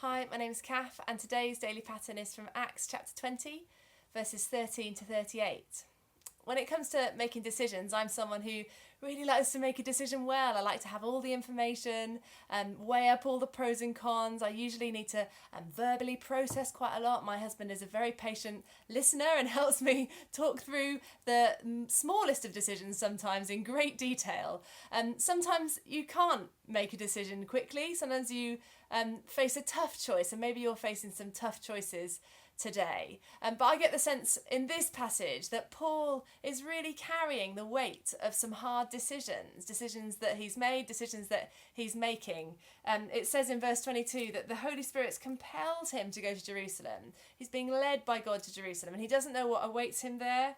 Hi, my name's Kath, and today's daily pattern is from Acts chapter 20, verses 13 to 38. When it comes to making decisions, I'm someone who really likes to make a decision well. I like to have all the information and weigh up all the pros and cons. I usually need to verbally process quite a lot. My husband is a very patient listener and helps me talk through the smallest of decisions sometimes in great detail. Sometimes you can't make a decision quickly. Sometimes you face a tough choice, and maybe you're facing some tough choices today. But I get the sense in this passage that Paul is really carrying the weight of some hard decisions that he's made, decisions that he's making. It says in verse 22 that the Holy Spirit compelled him to go to Jerusalem. He's being led by God to Jerusalem, and he doesn't know what awaits him there.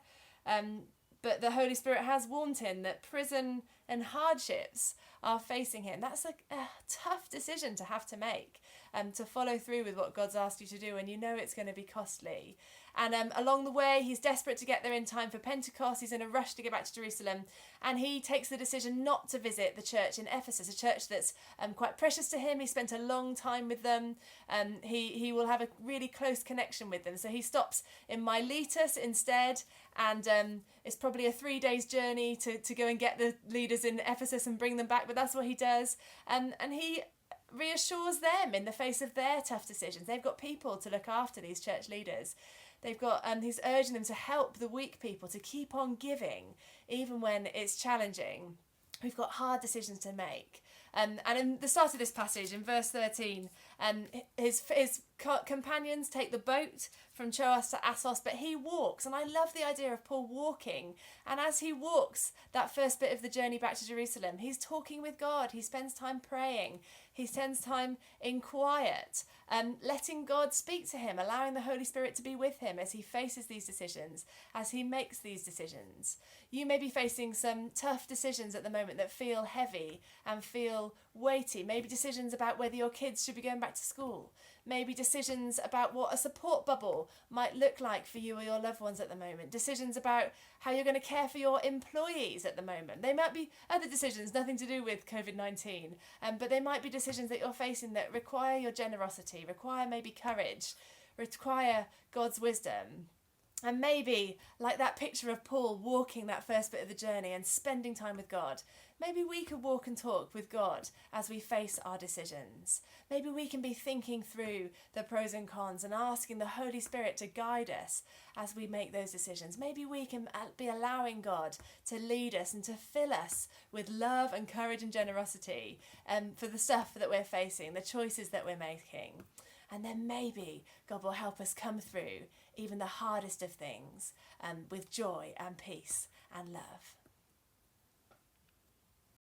But the Holy Spirit has warned him that prison and hardships are facing him. That's a tough decision to have to make, to follow through with what God's asked you to do, and you know it's going to be costly. And along the way, he's desperate to get there in time for Pentecost. He's in a rush to get back to Jerusalem, and he takes the decision not to visit the church in Ephesus, a church that's quite precious to him. He spent a long time with them. He will have a really close connection with them. So he stops in Miletus instead, and it's probably a 3 days journey to go and get the leaders in Ephesus and bring them back, but that's what he does. And he reassures them in the face of their tough decisions. They've got people to look after, these church leaders. They've got, he's urging them to help the weak people, to keep on giving, even when it's challenging. We've got hard decisions to make. And in the start of this passage, in verse 13, his companions take the boat from Troas to Assos, but he walks. And I love the idea of Paul walking. And as he walks that first bit of the journey back to Jerusalem, he's talking with God. He spends time praying. He spends time in quiet, letting God speak to him, allowing the Holy Spirit to be with him as he faces these decisions, as he makes these decisions. You may be facing some tough decisions at the moment that feel heavy and feel weighty. Maybe decisions about whether your kids should be going back to school. Maybe decisions about what a support bubble might look like for you or your loved ones at the moment. Decisions about how you're going to care for your employees at the moment. They might be other decisions, nothing to do with COVID-19, but they might be decisions that you're facing that require your generosity, require maybe courage, require God's wisdom. And maybe, like that picture of Paul walking that first bit of the journey and spending time with God, maybe we could walk and talk with God as we face our decisions. Maybe we can be thinking through the pros and cons and asking the Holy Spirit to guide us as we make those decisions. Maybe we can be allowing God to lead us and to fill us with love and courage and generosity for the stuff that we're facing, the choices that we're making. And then maybe God will help us come through even the hardest of things with joy and peace and love.